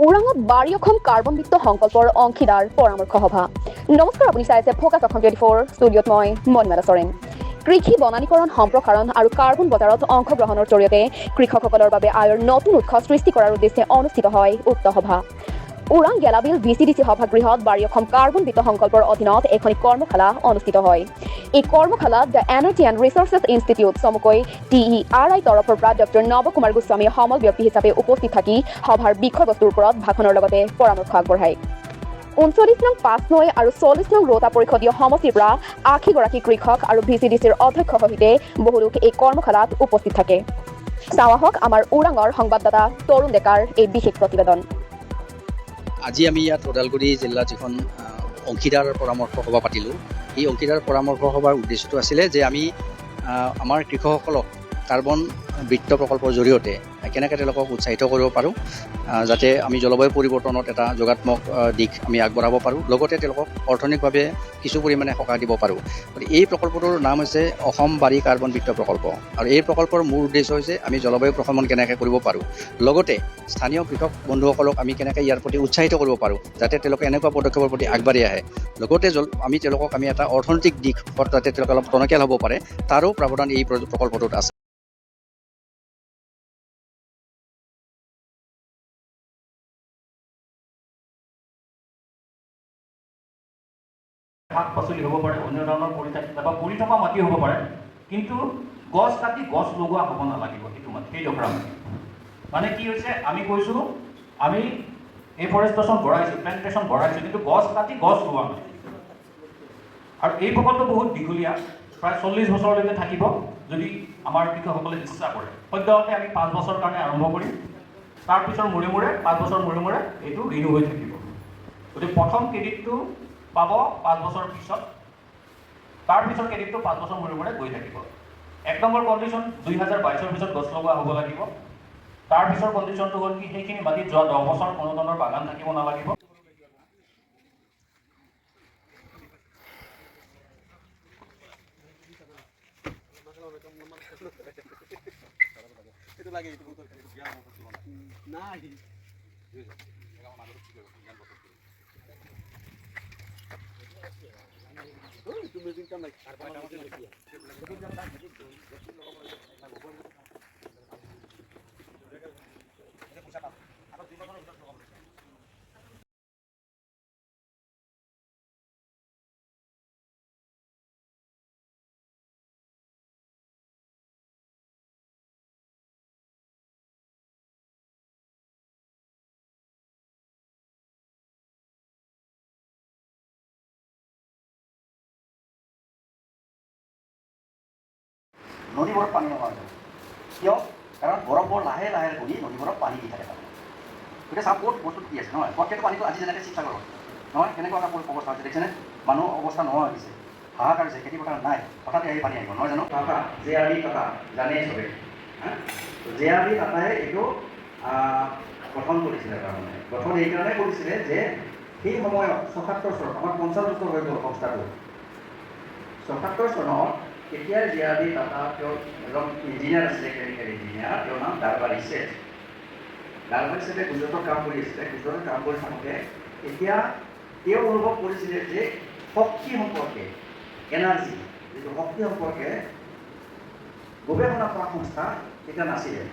ওৰাঙত বাৰী অসম কাৰ্বনমুক্ত সংকল্পৰ অংশীদাৰ পৰামৰ্শ সভা। নমস্কাৰ, আপুনি চাই আছে ফ'কাছ অসম 24, ষ্টুডিঅ'ত মই মণিমালা চৰেন। কৃষি বনানীকৰণ সম্প্ৰসাৰণ আৰু কাৰ্বন বজাৰত অংশগ্ৰহণৰ জৰিয়তে কৃষকসকলৰ বাবে আয়ৰ নতুন উৎস সৃষ্টি কৰাৰ উদ্দেশ্যে অনুষ্ঠিত হয় উক্ত সভা। ওৰাং গেলাবিল VCDC সভাগৃহত বাৰী অসম কাৰ্বন বিত্ত সংকল্পৰ অধীনত এখন কৰ্মশালা অনুষ্ঠিত হয়। এই কৰ্মশালাত the energy and resources institute চমুকৈ TERI তৰফৰ পৰা ডক্টৰ নৱ কুমাৰ গোস্বামীয়ে সমল ব্যক্তি হিচাপে উপস্থিত থাকি সভাৰ বিষয়বস্তুৰ ওপৰত ভাষণৰ লগতে পৰামৰ্শ আগবঢ়ায়। 39 নং 5 নং আৰু 40 নং ৰৌতা পৰিষদীয় সমষ্টিৰ পৰা 80 গৰাকী কৃষক আৰু VCDCৰ অধ্যক্ষ সহিতে বহু লোক এই কৰ্মশালাত উপস্থিত থাকে। চাওঁ আহক আমাৰ ওৰাঙৰ সংবাদদাতা তৰুণ ডেকাৰ এই বিশেষ প্ৰতিবেদন। আজি আমি ইয়াত ওদালগুৰি জিলাত যিখন অংশীদাৰ পৰামৰ্শ সভা পাতিলোঁ, এই অংশীদাৰ পৰামৰ্শ সভাৰ উদ্দেশ্যটো আছিলে যে আমি আমাৰ কৃষকসকলক কাৰ্বন বিত্ত প্ৰকল্পৰ জৰিয়তে কেনেকৈ তেওঁলোকক উৎসাহিত কৰিব পাৰোঁ, যাতে আমি জলবায়ু পৰিৱৰ্তনত এটা যোগাত্মক দিশ আমি আগবঢ়াব পাৰোঁ, লগতে তেওঁলোকক অৰ্থনৈতিকভাৱে কিছু পৰিমাণে সকাহ দিব পাৰোঁ। গতিকে এই প্ৰকল্পটোৰ নাম হৈছে অসম বাৰী কাৰ্বন বিত্ত প্ৰকল্প। আৰু এই প্ৰকল্পৰ মূল উদ্দেশ্য হৈছে আমি জলবায়ু প্ৰশমন কেনেকৈ কৰিব পাৰোঁ, লগতে স্থানীয় কৃষক বন্ধুসকলক আমি কেনেকৈ ইয়াৰ প্ৰতি উৎসাহিত কৰিব পাৰোঁ, যাতে তেওঁলোকে এনেকুৱা পদক্ষেপৰ প্ৰতি আগবাঢ়ি আহে, লগতে তেওঁলোকক আমি এটা অৰ্থনৈতিক দিশত যাতে তেওঁলোকে অলপ টনকিয়াল হ'ব পাৰে, তাৰো প্ৰাৱধান এই প্ৰকল্পটোত আছে। শাক পাচলি হ'ব পাৰে, অন্য ধৰণৰ পৰি থকা মাটি হ'ব পাৰে, কিন্তু গছ কাটি গছ লগোৱা হ'ব নালাগিব। সেইটো মাটি সেই ডখৰা মাটি মানে কি হৈছে, আমি কৈছোঁ আমি এফৰেষ্টেশ্যন বঢ়াইছোঁ, প্লেণ্টেশ্যন বঢ়াইছোঁ, কিন্তু গছ কাটি গছ ৰোৱা নাই। আৰু এই প্ৰকল্প বহুত দীঘলীয়া, প্ৰায় 40 বছৰলৈকে থাকিব যদি আমাৰ কৃষকসকলে ইচ্ছা কৰে। সদ্যহতে আমি 5 বছৰ কাৰণে আৰম্ভ কৰিম, তাৰপিছৰ মূৰে মূৰে 5 বছৰ মূৰে মূৰে এইটো ৰিনিউ হৈ থাকিব। গতিকে প্ৰথম ক্ৰেডিটটো পাব 5 বছৰ পিছত, তাৰপিছৰ ক্ৰেডিটটো 5 বছৰ মূৰে মূৰে গৈ থাকিব। 1 নম্বৰ কণ্ডিশ্যন 2022ৰ পিছত গছ লগোৱা হ'ব লাগিব। তাৰপিছৰ কণ্ডিশ্যনটো হ'ল কি, সেইখিনি মাটিত যোৱা 10 বছৰ কোনো ধৰণৰ বাগান থাকিব নালাগিব। নদীবোৰত পানী নোহোৱা হৈ যাব। কিয়? কাৰণ বৰফবোৰ লাহে লাহে ঘূৰি নদীবোৰত পানী দি থাকে। গতিকে চাওক ক'ত বস্তুটো কি আছে নহয়, প্ৰত্যেকটো পানীটো আজি যেনেকৈ শিৱসাগৰত নহয়, কেনেকুৱা এটা অৱস্থা হৈছে দেখিছেনে? মানুহ অৱস্থা নোহোৱা হৈ গৈছে, হাহাকাৰ হৈছে, খেতি পথাৰ নাই, হঠাতে আহি পানী আহিব নহয় জানো? টাটা JRD টাটা জানেই চবেই, JRD টাটাই এইটো গঠন কৰিছিলে। তাৰমানে গঠন এইকাৰণে কৰিছিলে যে সেই সময়ত 77 চনত, আমাৰ 50 বছৰ হৈ গ'ল সংস্থাটো, 77 চনত এতিয়া JRD টাটা তেওঁ এজন ইঞ্জিনিয়াৰ আছিলে, কেমিকেল ইঞ্জিনিয়াৰ, তেওঁৰ নাম ডাৰবাৰী ছেঠ। ডাৰবাৰী ছেঠে গুজৰাটত কাম কৰি আছিলে। গুজৰাটত কাম কৰি থাকোঁতে এতিয়া তেওঁ অনুভৱ কৰিছিলে যে শক্তি সম্পৰ্কে, এনাৰ্জি যিটো শক্তি সম্পৰ্কে গৱেষণা কৰা সংস্থা তেতিয়া নাছিলে।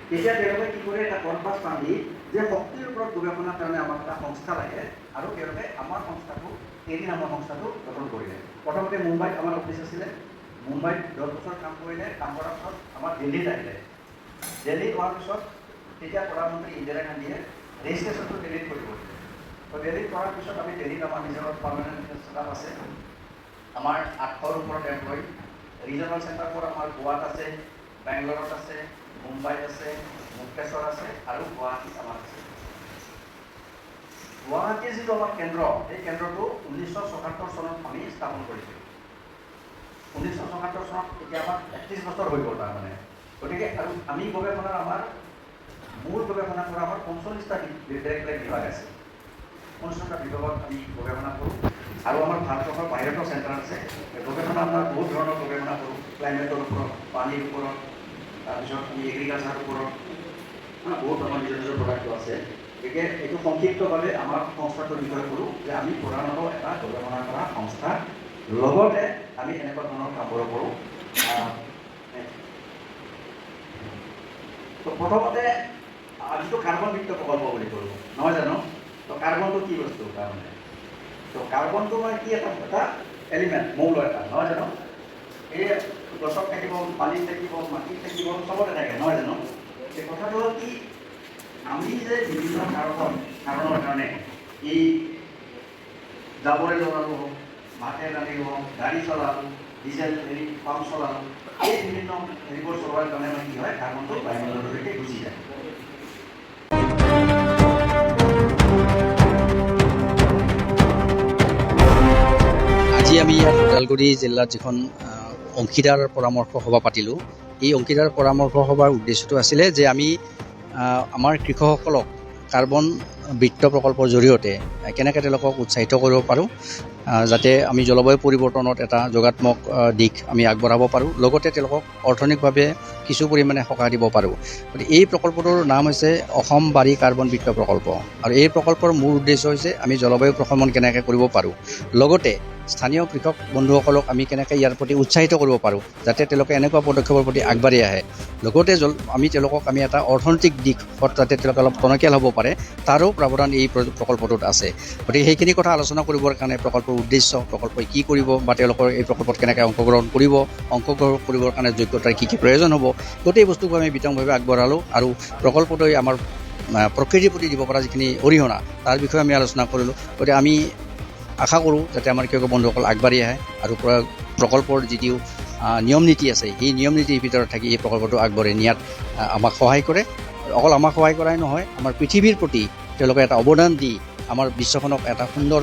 তেতিয়া তেওঁলোকে কি কৰে, এটা কনফাৰেন্স বান্ধি যে শক্তিৰ ওপৰত গৱেষণাৰ কাৰণে আমাক এটা সংস্থা লাগে, আৰু তেওঁলোকে আমাৰ সংস্থাটো, TERI নামৰ সংস্থাটো গঠন কৰিলে। প্ৰথমতে মুম্বাইত আমাৰ অফিচ আছিলে, মুম্বাইত 10 বছৰ কাম কৰিলে, কাম কৰাৰ পিছত আমাৰ দিল্লীত আহিলে। দিল্লীত হোৱাৰ পিছত তেতিয়া প্ৰধানমন্ত্ৰী ইন্দিৰা গান্ধীয়ে ৰেজিষ্ট্ৰেশ্যনটো দিল্লীত কৰিব দিলে। তো দিল্লীত কৰাৰ পিছত আমি দিল্লীত আমাৰ নিজৰ পাৰ্মানেণ্ট ষ্টাফ আছে, আমাৰ 800ৰ ওপৰত এমপ্লয়ী। ৰিজনেল চেণ্টাৰবোৰ আমাৰ গোৱাত আছে, বেংগলোৰত আছে, মুম্বাইত আছে, মুক্তেশ্বৰ আছে আৰু গুৱাহাটীত আমাৰ আছে। গুৱাহাটীৰ যিটো আমাৰ কেন্দ্ৰ, এই কেন্দ্ৰটো 1974 চনত আমি স্থাপন কৰিছিলোঁ। 1974 চনত এতিয়া আমাৰ 31 বছৰ হৈ গ'ল তাৰমানে। গতিকে আৰু আমি গৱেষণাৰ আমাৰ মূল গৱেষণা কৰা আমাৰ 45টা বেলেগ বেলেগ বিভাগ আছে। 45টা বিভাগত আমি গৱেষণা কৰোঁ আৰু আমাৰ ভাৰতবৰ্ষৰ বাহিৰতো চেণ্টাৰ আছে। গৱেষণা আমাৰ বহুত ধৰণৰ গৱেষণা কৰোঁ, ক্লাইমেটৰ ওপৰত, পানীৰ ওপৰত, তাৰপিছত আমি এগ্ৰিকালচাৰৰ ওপৰত, বহুত আমাৰ নিজৰ নিজৰ প্ৰডাক্টটো আছে। গতিকে এইটো সংক্ষিপ্তভাৱে আমাৰ সংস্থাটোৰ বিষয়ে কৰোঁ যে আমি প্ৰধানতঃ এটা গৱেষণা কৰা সংস্থা, লগতে আমি এনেকুৱা ধৰণৰ কামবোৰ কৰোঁ। তো প্ৰথমতে যিটো কাৰ্বন বিত্ত প্ৰকল্প বুলি কৰোঁ, নহয় জানো? তো কাৰ্বনটো কি বস্তু তাৰমানে? তো কাৰ্বনটো মানে কি এটা এলিমেণ্ট, মৌল এটা, নহয় জানো? এই গছত থাকিব, পানীত থাকিব, মাটিত থাকিব, চবতে থাকে, নহয় জানো? এই কথাটো হ'ল কি, আমি যে বিভিন্ন কাৰণৰ কাৰণে এই জাবৰে জ্বলালোঁ হওক, মাঠে ৰান্ধিলোঁ হওক, গাড়ী চলালোঁ, ডিজেল পাম্প চলালোঁ, এই বিভিন্ন হেৰিবোৰ চলোৱাৰ কাৰণে মানে কি হয়, কাৰ্বনটো বায়ুমণ্ডললৈকে গুচি যায়। আজি আমি ইয়াত ওদালগুৰি জিলাত যিখন অংশীদাৰ পৰামৰ্শ সভা পাতিলোঁ, এই অংশীদাৰ পৰামৰ্শ সভাৰ উদ্দেশ্যটো আছিলে যে আমি আমাৰ কৃষকসকলক কাৰ্বন বিত্ত প্ৰকল্পৰ জৰিয়তে কেনেকৈ তেওঁলোকক উৎসাহিত কৰিব পাৰোঁ, যাতে আমি জলবায়ু পৰিৱৰ্তনত এটা যোগাত্মক দিশ আমি আগবঢ়াব পাৰোঁ, লগতে তেওঁলোকক অৰ্থনৈতিকভাৱে কিছু পৰিমাণে সকাহ দিব পাৰোঁ। গতিকে এই প্ৰকল্পটোৰ নাম হৈছে অসম বাৰী কাৰ্বন বিত্ত প্ৰকল্প। আৰু এই প্ৰকল্পৰ মূল উদ্দেশ্য হৈছে আমি জলবায়ু প্ৰশমন কেনেকৈ কৰিব পাৰোঁ, লগতে স্থানীয় কৃষক বন্ধুসকলক আমি কেনেকৈ ইয়াৰ প্ৰতি উৎসাহিত কৰিব পাৰোঁ, যাতে তেওঁলোকে এনেকুৱা পদক্ষেপৰ প্ৰতি আগবাঢ়ি আহে। লগতে আমি তেওঁলোকক এটা অৰ্থনৈতিক দিশত যাতে তেওঁলোকে অলপ টনকিয়াল হ'ব পাৰে, তাৰো প্ৰাৱধান এই প্ৰকল্পটোত আছে। গতিকে সেইখিনি কথা আলোচনা কৰিবৰ কাৰণে প্ৰকল্পৰ উদ্দেশ্য, প্ৰকল্পই কি কৰিব বা তেওঁলোকৰ এই প্ৰকল্পত কেনেকৈ অংশগ্ৰহণ কৰিবৰ কাৰণে যোগ্যতাৰ কি কি প্ৰয়োজন হ'ব, গোটেই বস্তুবোৰ আমি বিতংভাৱে আগবঢ়ালোঁ। আৰু প্ৰকল্পটোৱে আমাৰ প্ৰকৃতিৰ প্ৰতি দিব পৰা যিখিনি অৰিহণা, তাৰ বিষয়ে আমি আলোচনা কৰিলোঁ। গতিকে আমি আশা কৰোঁ যাতে আমাৰ কৃষক বন্ধুসকল আগবাঢ়ি আহে আৰু প্ৰকল্পৰ যিটো নিয়ম নীতি আছে, সেই নিয়ম নীতিৰ ভিতৰত থাকি এই প্ৰকল্পটো আগবঢ়াই নিয়াত আমাক সহায় কৰে। অকল আমাক সহায় কৰাই নহয়, আমাৰ পৃথিৱীৰ প্ৰতি তেওঁলোকে এটা অৱদান দি আমাৰ বিশ্বখনক এটা সুন্দৰ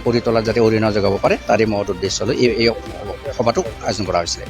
কৰি তোলাত যাতে অৰিহণা যোগাব পাৰে, তাৰে মহৎ উদ্দেশ্য লৈ এই সভাটো আয়োজন কৰা হৈছিলে।